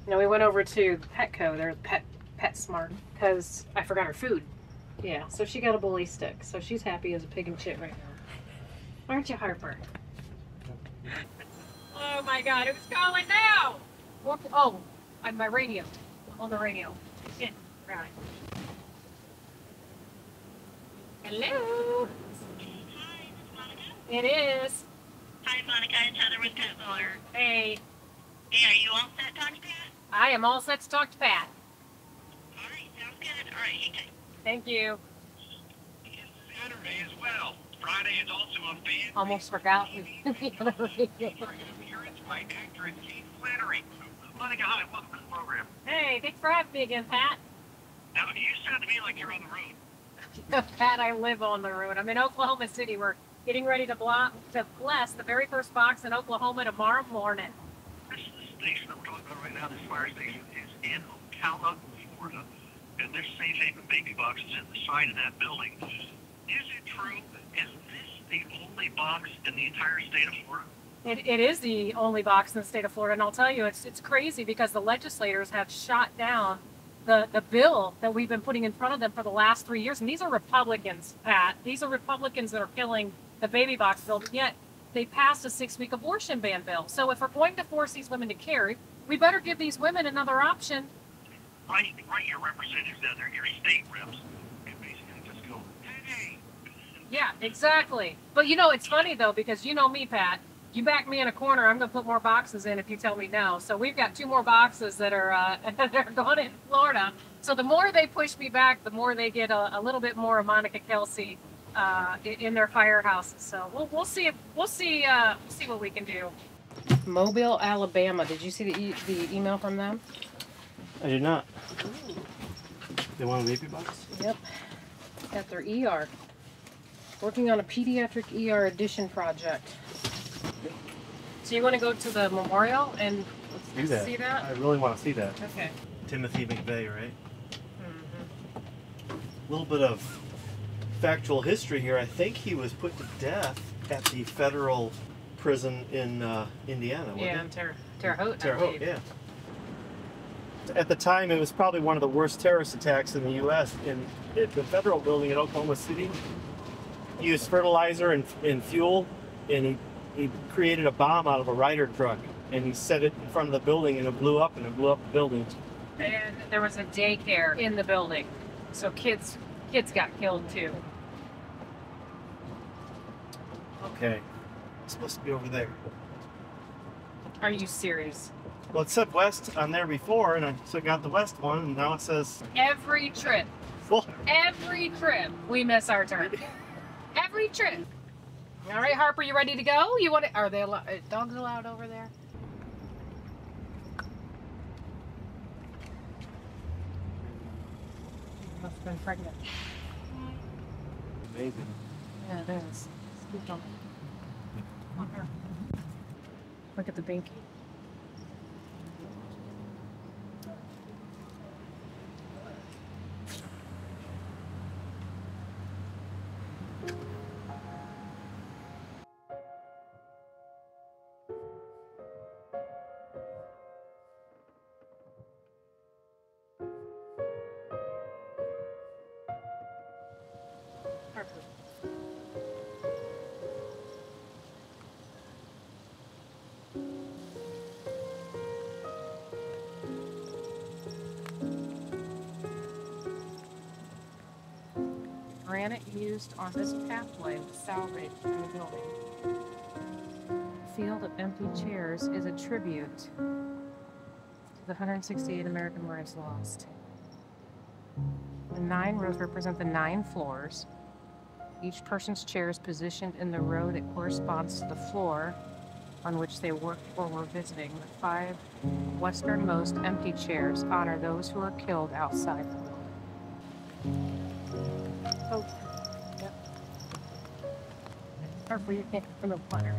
You know, we went over to Petco. They're Pet Smart because I forgot her food. Yeah, so she got a bully stick. So she's happy as a pig and shit right now. Aren't you, Harper? Oh my God, who's calling now? What? Oh, on my radio. On the radio. Shit. Right. Hello. Hi, this is Monica. It is. Hi, Monica. It's Heather with Pet Builder. Hey, Hey, are you all set, Dr. Pat? I am all set to talk to Pat. All right, sounds good. All right, hang tight. Thank you. It's Saturday as well. Friday is also a fan. Almost forgot. Appearance by actress Keith Flannery. Monica, hi, welcome to the program. Hey, thanks for having me again, Pat. Now, you sound to me like you're on the road. Pat, I live on the road. I'm in Oklahoma City. We're getting ready to bless the very first box in Oklahoma tomorrow morning. This is the station that we're talking about right now. This fire station is in Ocala, Florida, and there's safe haven baby boxes in the side of that building. Is it true? Is this the only box in the entire state of Florida? It is the only box in the state of Florida, and I'll tell you, it's crazy because the legislators have shot down the bill that we've been putting in front of them for the last 3 years. And these are Republicans, Pat. These are Republicans that are killing the baby box bill, but yet they passed a 6-week abortion ban bill. So if we're going to force these women to carry, we better give these women another option. Right, your representatives down there, your state reps, can basically just go, hey. Yeah, exactly. But you know, it's funny though, because you know me, Pat. You back me in a corner, I'm going to put more boxes in if you tell me no. So we've got 2 more boxes that are that are going in Florida. So the more they push me back, the more they get a little bit more of Monica Kelsey in their firehouses. So we'll see what we can do. Mobile, Alabama. Did you see the email from them? I did not. They want a baby box? Yep. Got their ER. Working on a pediatric ER addition project. So you want to go to the memorial and Do that. see that? I really want to see that. Okay. Timothy McVeigh, right? Mm-hmm. A little bit of factual history here. I think he was put to death at the federal prison in Indiana, wasn't Yeah, he? in Terre Haute. Terre Haute, yeah. At the time, it was probably one of the worst terrorist attacks in the U.S. In the federal building in Oklahoma City. He used fertilizer and fuel, and he created a bomb out of a Ryder truck, and he set it in front of the building, and it blew up the building. And there was a daycare in the building, so kids got killed too. Okay, it's supposed to be over there. Are you serious? Well, it said west on there before, and so I got the west one, and now it says... Every trip we miss our turn. Every trip. All right, Harper, you ready to go? You want to? Are they dogs allowed over there? Must have been pregnant. Amazing. Yeah, it is. Scooped on her. Look at the binky. Harper. Granite used on this pathway was salvaged from the building. The field of empty chairs is a tribute to the 168 American lives lost. The 9 rows represent the 9 floors. Each person's chair is positioned in the row that corresponds to the floor on which they worked or were visiting. The 5 westernmost empty chairs honor those who were killed outside the building. Oh, yep. Careful, you can't from the water.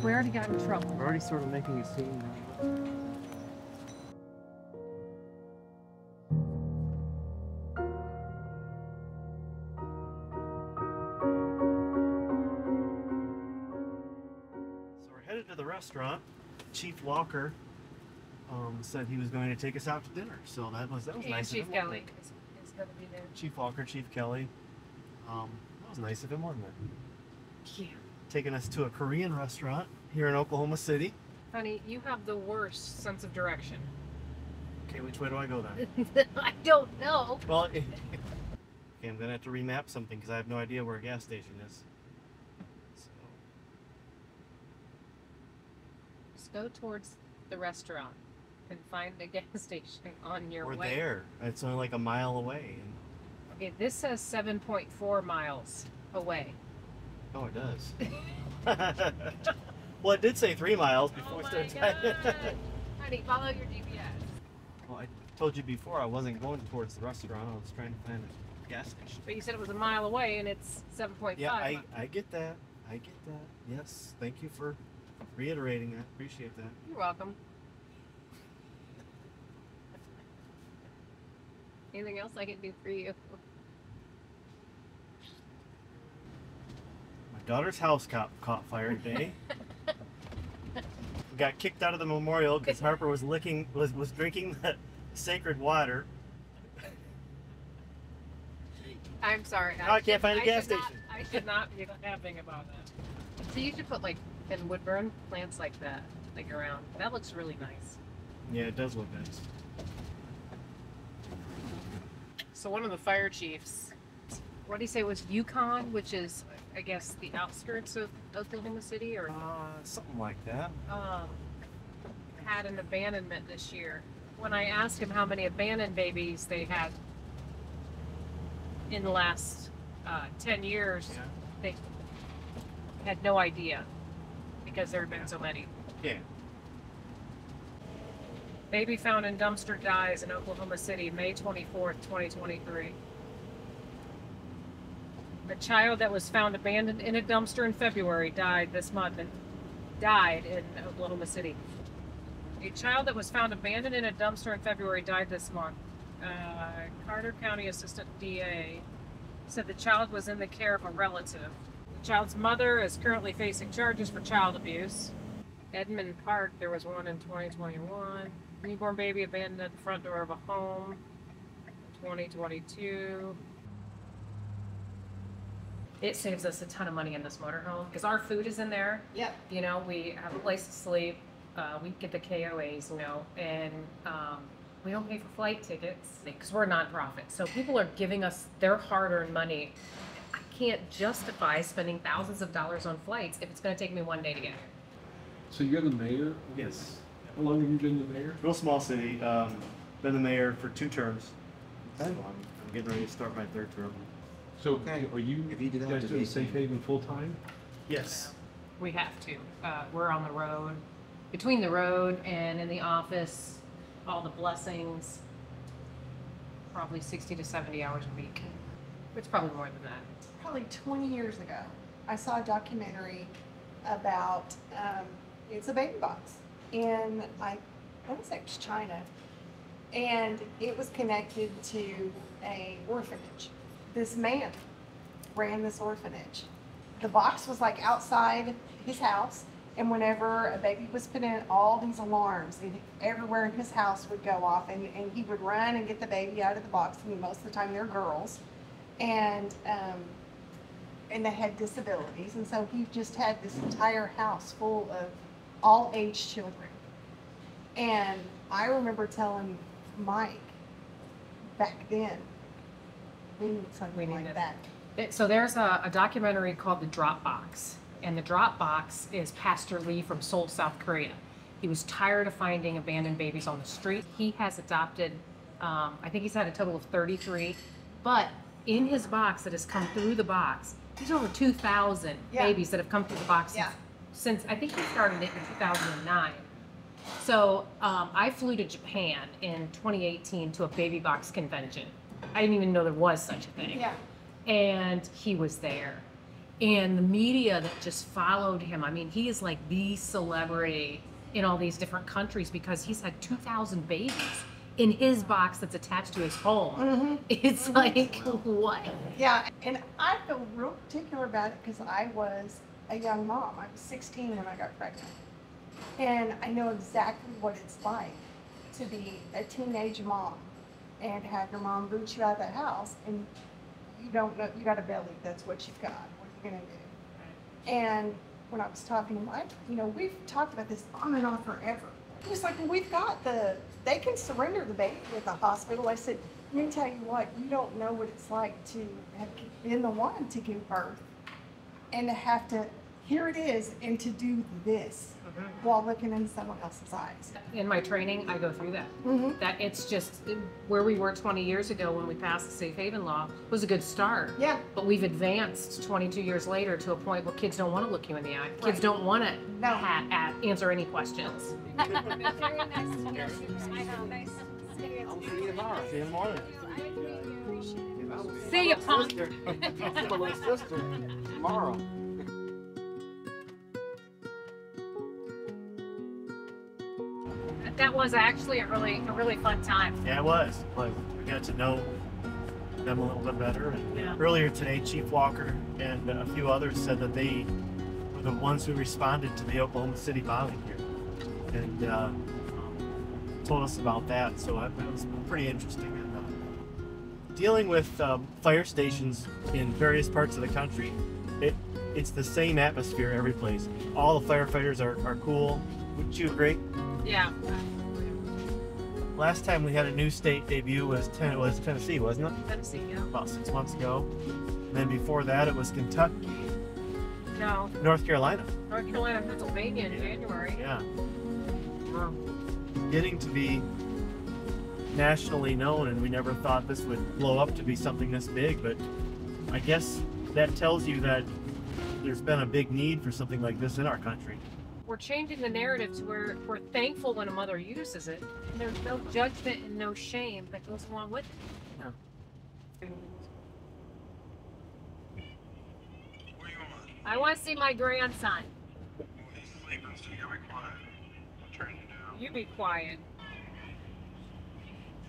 We already got in trouble. We're already sort of making a scene now. restaurant, Chief Walker said he was going to take us out to dinner. So that was And nice Chief of him. Kelly is going to be there. Chief Walker, Chief Kelly. That was nice of him, wasn't it? Yeah. Taking us to a Korean restaurant here in Oklahoma City. Honey, you have the worst sense of direction. Okay, which way do I go then? I don't know. Well, okay, I'm gonna have to remap something because I have no idea where a gas station is. So, Just go towards the restaurant and find a gas station on your we're way. there. It's only like a mile away. Okay, this says 7.4 miles away. Oh, it does. Well, it did say 3 miles before Oh we my started. God. Honey, follow your GPS. Well, I told you before I wasn't going towards the restaurant. I was trying to find a gas station. But you said it was a mile away and it's 7.5. Yeah, I get that. I get that. Yes, thank you for reiterating that. Appreciate that. You're welcome. Anything else I can do for you? My daughter's house caught fire today. We got kicked out of the memorial because Harper was drinking the sacred water. I'm sorry. Now I can't find a gas station. I should not be laughing about that. So you should put, like, in Woodburn, plants like that, like around. That looks really nice. Yeah, it does look nice. So one of the fire chiefs, what did he say was Yukon, which is, I guess, the outskirts of Oklahoma City, or Something like that. had an abandonment this year. When I asked him how many abandoned babies they had in the last 10 years, Yeah. they had no idea because there had been so many. Yeah. Baby found in dumpster dies in Oklahoma City, May 24th, 2023. A child that was found abandoned in a dumpster in February died this month and died in Oklahoma City. A child that was found abandoned in a dumpster in February died this month. Carter County Assistant DA said the child was in the care of a relative. The child's mother is currently facing charges for child abuse. Edmond Park, there was one in 2021. Newborn baby abandoned at the front door of a home in 2022. It saves us a ton of money in this motorhome because our food is in there. Yep. You know, we have a place to sleep. We get the KOAs, you know, and we don't pay for flight tickets because we're a nonprofit. So people are giving us their hard-earned money. I can't justify spending thousands of dollars on flights if it's going to take me one day to get here. So you're the mayor? Yes. How long have you been the mayor? Real small city. Been the mayor for 2 terms. So I'm getting ready to start my 3rd term. So Okay. are you If you do that, guys just doing be- Safe Haven full time? Yes. We have to. We're on the road. Between the road and in the office, all the blessings, probably 60 to 70 hours a week. It's probably more than that. Probably 20 years ago, I saw a documentary about it's a baby box in I want to say it was China, and it was connected to a orphanage. This man ran this orphanage. The box was like outside his house, and whenever a baby was put in, all these alarms everywhere in his house would go off, and he would run and get the baby out of the box. I mean, most of the time they're girls, and they had disabilities, and so he just had this entire house full of all age children. And I remember telling Mike back then, we need something We like need it. that. So there's a documentary called The Drop Box, and The Drop Box is Pastor Lee from Seoul, South Korea. He was tired of finding abandoned babies on the street. He has adopted, I think he's had a total of 33, but in his box that has come through the box, there's over 2,000 Yeah. babies that have come through the box Yeah. since I think he started it in 2009. So I flew to Japan in 2018 to a baby box convention. I didn't even know there was such a thing. Yeah. And he was there. And the media that just followed him, I mean, he is like the celebrity in all these different countries because he's had 2,000 babies in his box that's attached to his home. Mm-hmm. It's like, what? Yeah, and I feel real particular about it because I was a young mom. I was 16 when I got pregnant. And I know exactly what it's like to be a teenage mom and have your mom boot you out of the house and you don't know, you got a belly, that's what you've got. What are you gonna do? And when I was talking to Mike, you know, we've talked about this on and off forever. He was like, well, we've got they can surrender the baby at the hospital. I said, let me tell you what, you don't know what it's like to have been the one to give birth and to have to, here it is, and to do this while looking in someone else's eyes. In my training, I go through that. That it's just where we were 20 years ago when we passed the safe haven law was a good start. Yeah. But we've advanced 22 years later to a point where kids don't want to look you in the eye. Kids don't want to answer any questions. Very nice to meet you. I know. Nice to see you. I'll see you tomorrow. See you in the morning. I really appreciate it. See you, punk. My little sister tomorrow. That was actually a really fun time. Yeah, it was. Like, we got to know them a little bit better. And Yeah. earlier today, Chief Walker and a few others said that they were the ones who responded to the Oklahoma City bombing here, and told us about that. So that was pretty interesting. And, dealing with fire stations in various parts of the country, it's the same atmosphere every place. All the firefighters are cool. Wouldn't you agree? Yeah. Last time we had a new state debut was Tennessee, wasn't it? Tennessee, yeah. About 6 months ago. And then before that, it was Kentucky, No, North Carolina. North Carolina, Pennsylvania in January. Yeah. Getting to be nationally known, and we never thought this would blow up to be something this big, but I guess that tells you that there's been a big need for something like this in our country. We're changing the narrative to where we're thankful when a mother uses it. And there's no judgment and no shame that goes along with it. Yeah. Where you on? I want to see my grandson. Well, he's sleeping, so you gotta be quiet. I'll turn you down. You be quiet.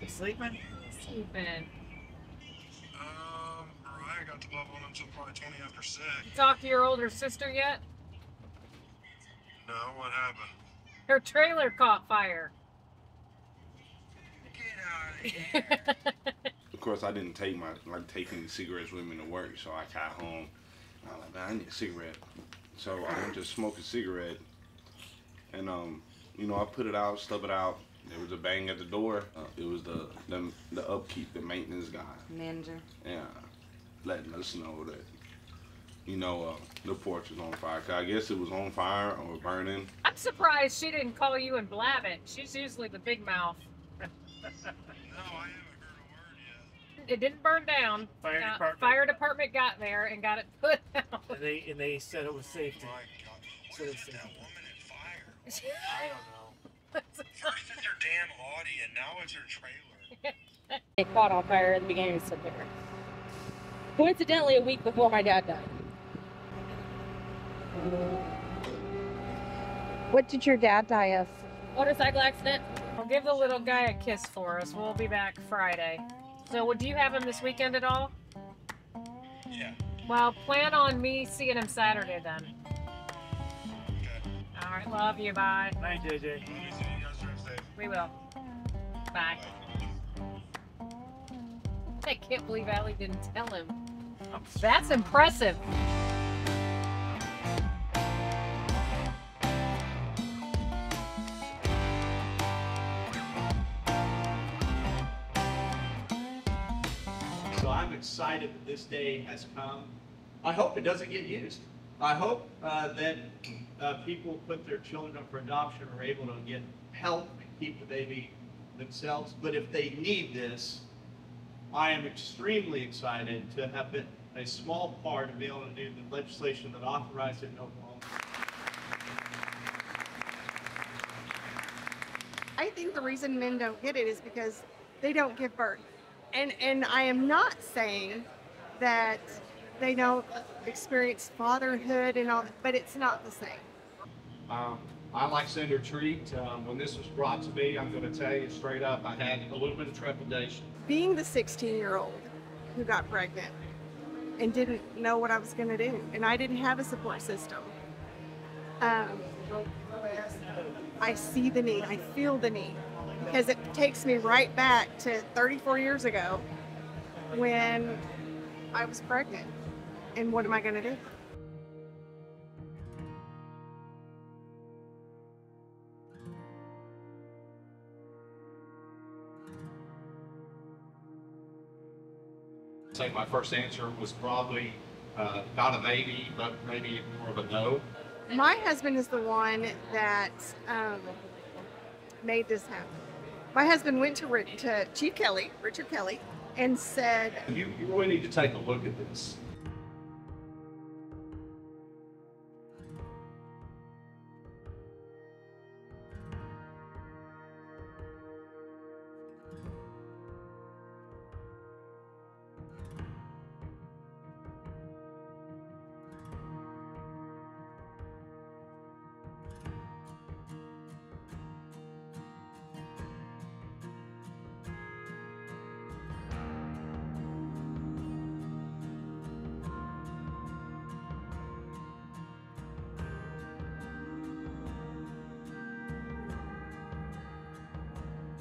You sleeping? Sleeping. Mariah got the bubble until probably 20 after 6. You talked to your older sister yet? No, what happened? Her trailer caught fire. Get out of here. Of course, I didn't take taking cigarettes with me to work, so I got home. And I was like, man, I need a cigarette. So I went to smoke a cigarette, and you know, I put it out, stub it out. There was a bang at the door. It was the upkeep, the maintenance guy. Manager. Yeah, letting us know that, you know, the porch was on fire. 'Cause I guess it was on fire or burning. I'm surprised she didn't call you and blab it. She's usually the big mouth. No, I haven't heard a word yet. It didn't burn down. Fire department got there and got it put out. And they said it was safe to. My God, why is that woman in fire? I don't know. First it's her damn Audi, and now it's her trailer. It caught on fire at the beginning of September. Coincidentally, a week before my dad died. What did your dad die of? Motorcycle accident. Well, give the little guy a kiss for us. We'll be back Friday. So, do you have him this weekend at all? Yeah. Well, plan on me seeing him Saturday then. Okay. All right, love you. Bye. Night, JJ. Let me see you guys drive safe. We will. Bye. I can't believe Allie didn't tell him. That's impressive. So I'm excited that this day has come. I hope it doesn't get used. I hope that people put their children up for adoption are able to get help and keep the baby themselves. But if they need this, I am extremely excited to have been a small part of being able to do the legislation that authorized it in Oklahoma. I think the reason men don't get it is because they don't give birth. And I am not saying that they don't experience fatherhood and all, but it's not the same. I like Senator Treat. When this was brought to me, I'm going to tell you straight up, I had a little bit of trepidation. Being the 16-year-old who got pregnant and didn't know what I was going to do, and I didn't have a support system. with, I see the need, I feel the need, because it takes me right back to 34 years ago when I was pregnant. And what am I going to do? I think my first answer was probably not a maybe, but maybe more of a no. My husband is the one that made this happen. My husband went to Chief Kelly, Richard Kelly, and said, You really need to take a look at this.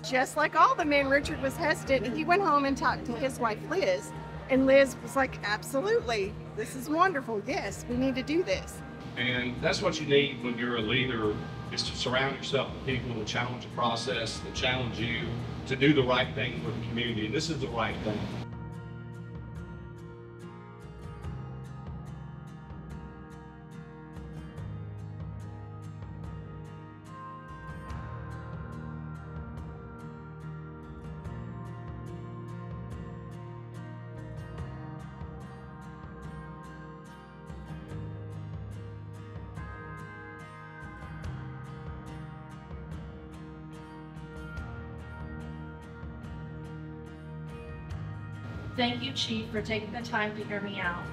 just like all the men Richard was tested, he went home and talked to his wife Liz, and Liz was like, absolutely, this is wonderful, yes, we need to do this. And that's what you need when you're a leader, is to surround yourself with people that challenge the process, that challenge you to do the right thing for the community. And this is the right thing. Thank you, Chief, for taking the time to hear me out.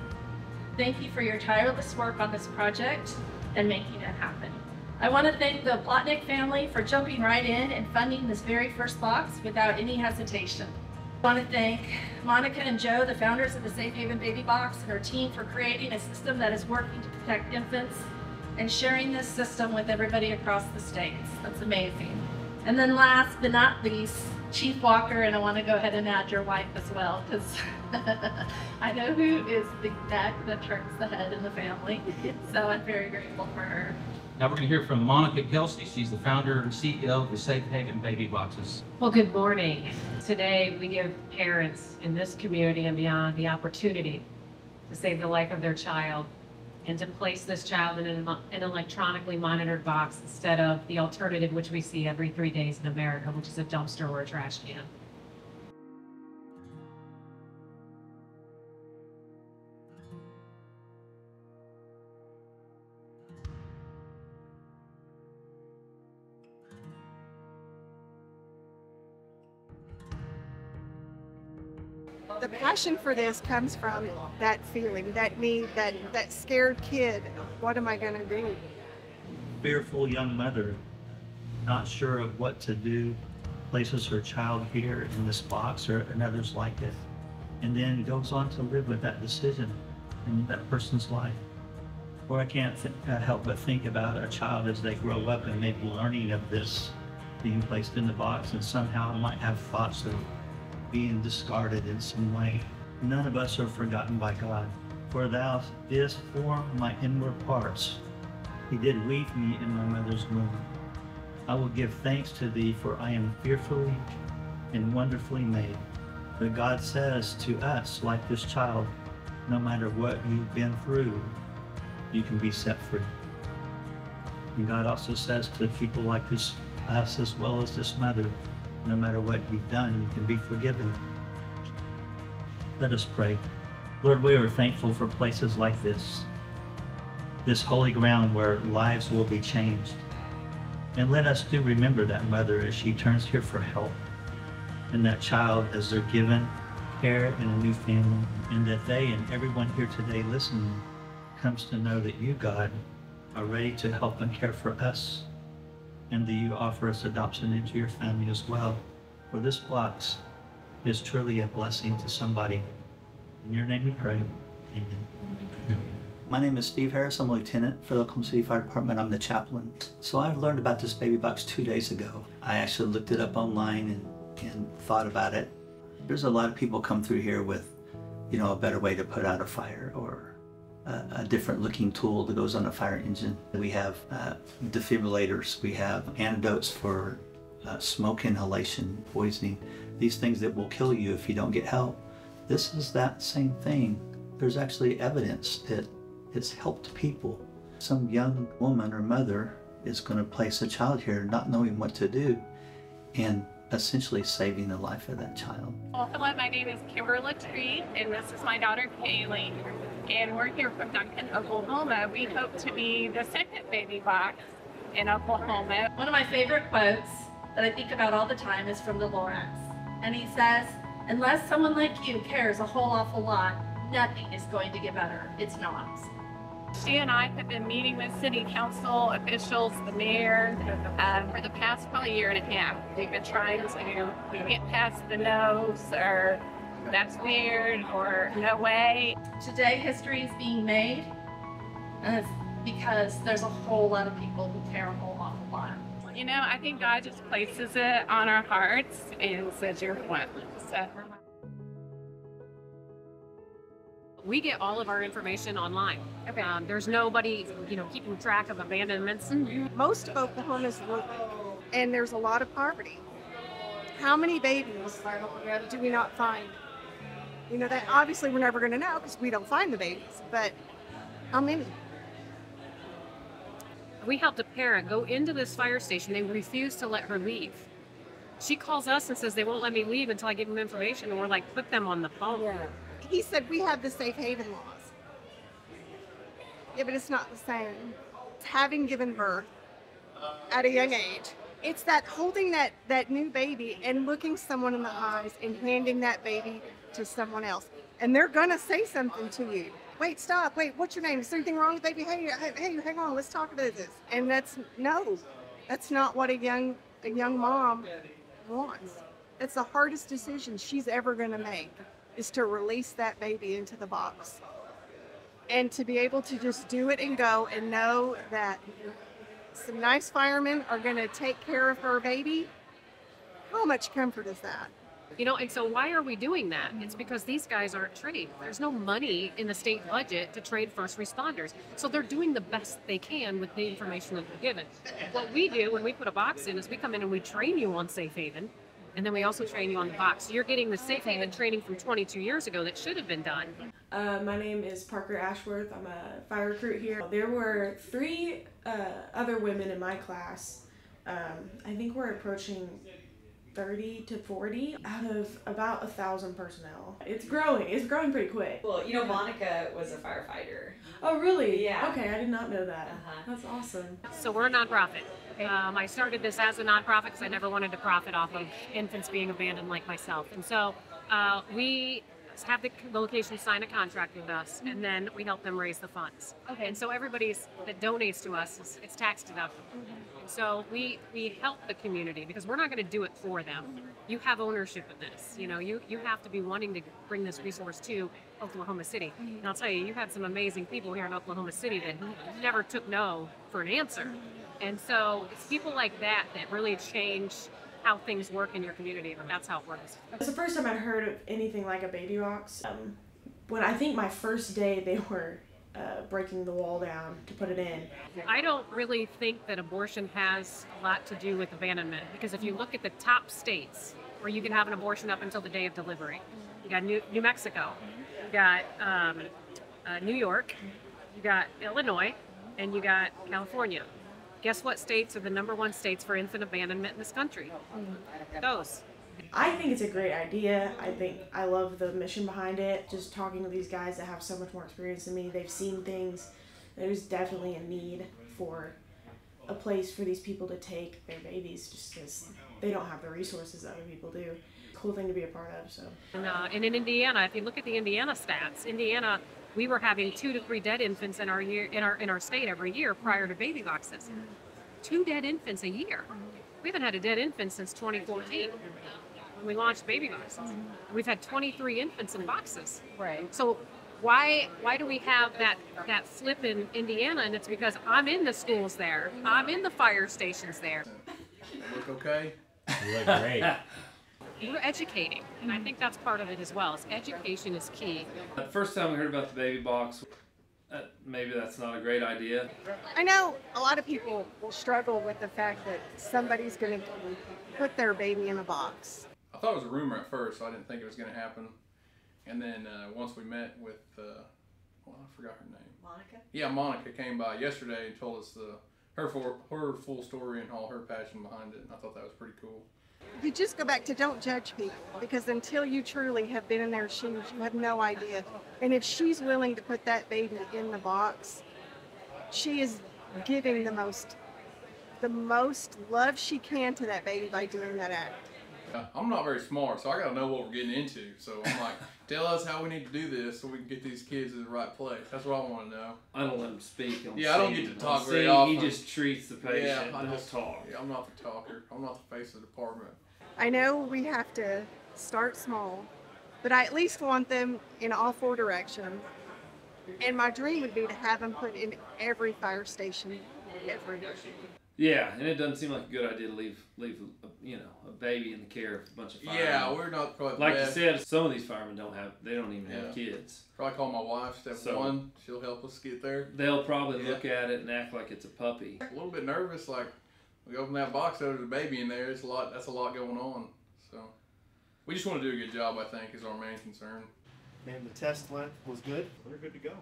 Thank you for your tireless work on this project and making it happen. I want to thank the Plotnick family for jumping right in and funding this very first box without any hesitation. I want to thank Monica and Joe, the founders of the Safe Haven Baby Box, and her team for creating a system that is working to protect infants and sharing this system with everybody across the states. That's amazing. And then last but not least, Chief Walker, and I want to go ahead and add your wife as well, because I know who is the neck that turns the head in the family. So I'm very grateful for her. Now we're going to hear from Monica Kelsey. She's the founder and CEO of the Safe Haven Baby Boxes. Well, good morning. Today we give parents in this community and beyond the opportunity to save the life of their child and to place this child in an electronically monitored box instead of the alternative which we see every 3 days in America, which is a dumpster or a trash can. The passion for this comes from that feeling, that need, that scared kid. What am I going to do? Fearful young mother, not sure of what to do, places her child here in this box or in others like it, and then goes on to live with that decision in that person's life. Or I can't help but think about a child as they grow up and maybe learning of this being placed in the box, and somehow might have thoughts of being discarded in some way. None of us are forgotten by God. For thou didst form my inward parts. He did weave me in my mother's womb. I will give thanks to thee, for I am fearfully and wonderfully made. But God says to us, like this child, no matter what you've been through, you can be set free. And God also says to people like us as well as this mother, no matter what you've done, you can be forgiven. Let us pray. Lord, we are thankful for places like this holy ground where lives will be changed. And let us do remember that mother as she turns here for help, and that child as they're given care in a new family, and that they and everyone here today listening comes to know that you, God, are ready to help and care for us, and that you offer us adoption into your family as well. For this box is truly a blessing to somebody. In your name we pray. Amen. My name is Steve Harris. I'm a lieutenant for the Oklahoma City Fire Department. I'm the chaplain. So I learned about this baby box 2 days ago. I actually looked it up online and thought about it. There's a lot of people come through here with, you know, a better way to put out a fire or a different looking tool that goes on a fire engine. We have defibrillators. We have antidotes for smoke inhalation, poisoning, these things that will kill you if you don't get help. This is that same thing. There's actually evidence that it's helped people. Some young woman or mother is going to place a child here not knowing what to do and essentially saving the life of that child. Well, hello, my name is Kimberly Tree, and this is my daughter Kaylee, and we're here from Duncan, Oklahoma. We hope to be the second baby box in Oklahoma. One of my favorite quotes that I think about all the time is from the Lorax. And he says, unless someone like you cares a whole awful lot, nothing is going to get better. It's not. She and I have been meeting with city council officials, the mayor, for the past probably year and a half. We've been trying to get past the no's or that's weird or no way. Today history is being made because there's a whole lot of people who care a whole awful lot. You know, I think God just places it on our hearts and says you're one. So. We get all of our information online. Okay. There's nobody, you know, keeping track of abandonments. Most of Oklahoma is rural, and there's a lot of poverty. How many babies do we not find? You know, that obviously we're never going to know because we don't find the babies, but how many? We helped a parent go into this fire station. They refused to let her leave. She calls us and says they won't let me leave until I give them information, and we're like, put them on the phone. Yeah. He said we have the safe haven laws. Yeah, but it's not the same. It's having given birth at a young age. It's that holding that new baby and looking someone in the eyes and handing that baby to someone else. And they're gonna say something to you. Wait, stop, wait, what's your name? Is there anything wrong with baby? Hey, hang on, let's talk about this. And that's not what a young mom wants. It's the hardest decision she's ever gonna make, is to release that baby into the box. And to be able to just do it and go and know that some nice firemen are gonna take care of her baby. How much comfort is that? You know, and so why are we doing that? It's because these guys aren't trained. There's no money in the state budget to train first responders. So they're doing the best they can with the information that they're given. What we do when we put a box in is we come in and we train you on safe haven, and then we also train you on the box. So you're getting the safe haven training from 22 years ago that should have been done. My name is Parker Ashworth. I'm a fire recruit here. There were 3 other women in my class. I think we're approaching 30 to 40 out of about 1,000 personnel. It's growing pretty quick. Well, you know, Monica was a firefighter. Oh, really? Yeah. Okay, I did not know that. That's awesome. So we're a nonprofit. I started this as a nonprofit because I never wanted to profit off of infants being abandoned like myself. And so we have the location sign a contract with us, and then we help them raise the funds. Okay. And so everybody that donates to us, it's tax deductible. And so we help the community because we're not going to do it for them. You have ownership in this. You know, you have to be wanting to bring this resource to Oklahoma City. And I'll tell you, you had some amazing people here in Oklahoma City that never took no for an answer. And so it's people like that that really change how things work in your community, and that's how it works. It's the first time I'd heard of anything like a baby box. When I think my first day, they were breaking the wall down to put it in. I don't really think that abortion has a lot to do with abandonment, because if you look at the top states where you can have an abortion up until the day of delivery, you got New Mexico, you got New York, you got Illinois, and you got California. Guess what states are the #1 states for infant abandonment in this country? Those. I think it's a great idea. I love the mission behind it. Just talking to these guys that have so much more experience than me, they've seen things. There's definitely a need for a place for these people to take their babies just because they don't have the resources that other people do. Cool thing to be a part of. So. And in Indiana, if you look at the Indiana stats, Indiana, we were having 2 to 3 dead infants in our state every year prior to baby boxes. 2 dead infants a year. We haven't had a dead infant since 2014 when we launched baby boxes. We've had 23 infants in boxes. Right. So Why do we have that flip in Indiana? And it's because I'm in the schools there. I'm in the fire stations there. Look okay? You look great. We're educating, and I think that's part of it as well. Is education is key. The first time we heard about the baby box, maybe that's not a great idea. I know a lot of people will struggle with the fact that somebody's going to put their baby in a box. I thought it was a rumor at first, so I didn't think it was going to happen. And then once we met with, well, I forgot her name. Monica? Yeah, Monica came by yesterday and told us her full story and all her passion behind it, and I thought that was pretty cool. You just go back to don't judge people, because until you truly have been in their shoes, you have no idea. And if she's willing to put that baby in the box, she is giving the most love she can to that baby by doing that act. I'm not very smart, so I got to know what we're getting into. So I'm like, tell us how we need to do this so we can get these kids in the right place. That's what I want to know. I don't let him speak. I don't get to talk very often. He just treats the patient. Yeah, I just talk. Yeah, I'm not the talker. I'm not the face of the department. I know we have to start small, but I at least want them in all 4 directions. And my dream would be to have them put in every fire station everywhere. Yeah, and it doesn't seem like a good idea to leave a baby in the care of a bunch of firemen. Yeah, we're not probably like you said. Some of these firemen don't even have kids. Probably call my wife, step 1. She'll help us get there. They'll probably look at it and act like it's a puppy. A little bit nervous, like we open that box, there's a baby in there. It's a lot. That's a lot going on. So we just want to do a good job, I think, is our main concern. And the test was good. We're good to go.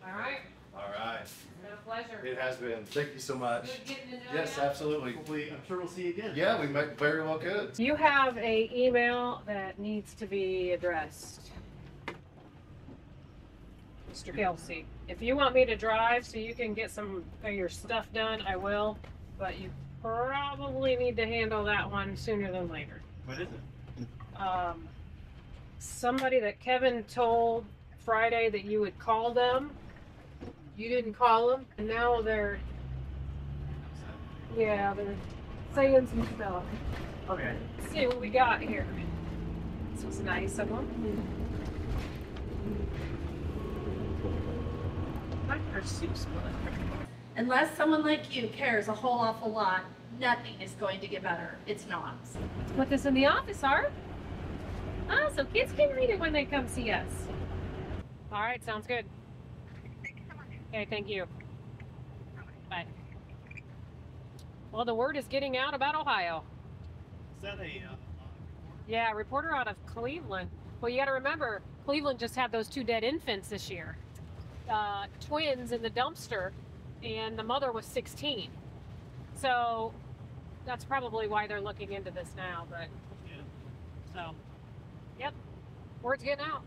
All right. All right. It's been a pleasure. It has been. Thank you so much. Good getting to know Yes, you. absolutely. Hopefully, I'm sure we'll see you again. Yeah, we might very well could. You have a email that needs to be addressed. Mr. Kelsey, if you want me to drive so you can get some of your stuff done, I will. But you probably need to handle that one sooner than later. What is it? Somebody that Kevin told Friday that you would call them. You didn't call them, and now they're saying some stuff. Okay. Let's see what we got here. This was nice of them. Unless someone like you cares a whole awful lot, nothing is going to get better. It's not. Let's put this in the office, Art. Oh, so kids can read it when they come see us. All right, sounds good. Okay, thank you. Bye. Well, the word is getting out about Ohio. Is that a... Yeah, a reporter out of Cleveland. Well, you got to remember, Cleveland just had those 2 dead infants this year. Twins in the dumpster, and the mother was 16. So that's probably why they're looking into this now. But so, yep, word's getting out.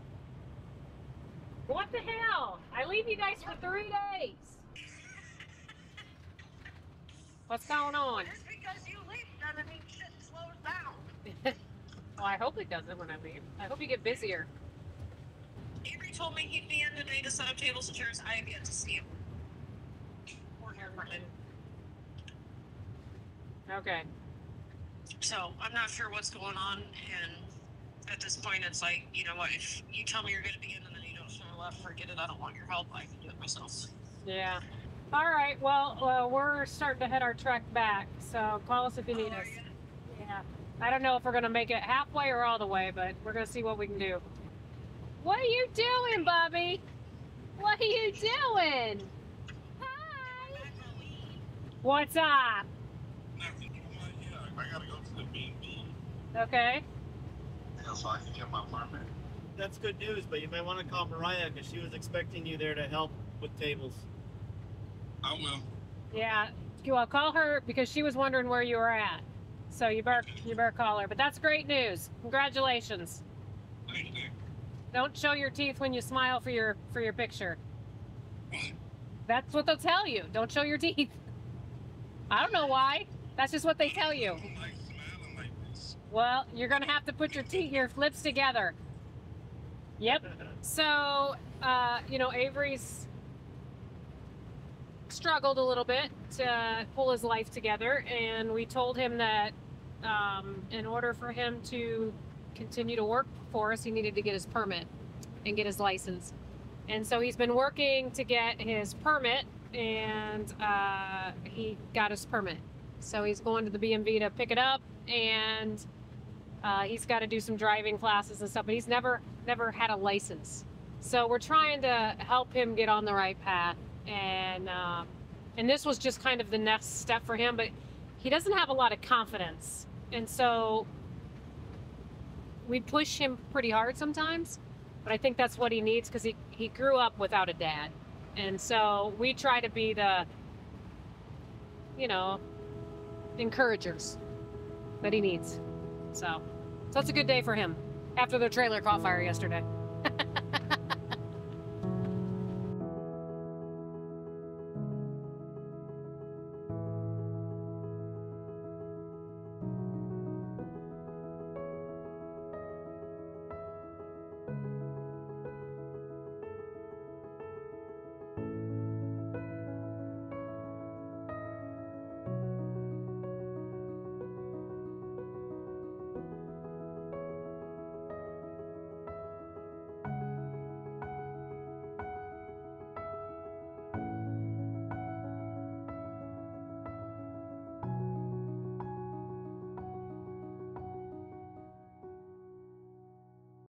What the hell? I leave you guys for 3 days. What's going on? Just because you leave doesn't mean shit slows down. Well, I hope it doesn't when I leave. I hope you get busier. Avery told me he'd be in today to set up tables and chairs. I have yet to see him. Or hear from him. Okay. So I'm not sure what's going on, and at this point it's like, you know what, if you tell me you're going to be in and then you don't show up, forget it. I don't want your help. I can do it myself. Yeah. All right. Well, we're starting to head our trek back, so call us if you need us. Yeah. I don't know if we're going to make it halfway or all the way, but we're going to see what we can do. What are you doing, Bubby? What are you doing? Hi. What's up? I gotta go to the B&B. Okay. So I can get my apartment. That's good news, but you may want to call Mariah because she was expecting you there to help with tables. I will. Yeah. Well, call her because she was wondering where you were at. So you better call her. But that's great news. Congratulations. Thank you. Don't show your teeth when you smile for your picture. That's what they'll tell you. Don't show your teeth. I don't know why. That's just what they tell you. Well, you're gonna have to put your lips together. Yep. So, Avery's struggled a little bit to pull his life together, and we told him that in order for him to continue to work for us, he needed to get his permit. and get his license. And so he's been working to get his permit, and he got his permit. So he's going to the BMV to pick it up, and he's got to do some driving classes and stuff, but he's never had a license. So we're trying to help him get on the right path, and this was just kind of the next step for him, but he doesn't have a lot of confidence, and so we push him pretty hard sometimes, but I think that's what he needs, because he grew up without a dad, and so we try to be the, you know, encouragers that he needs. So it's a good day for him after the trailer caught fire yesterday.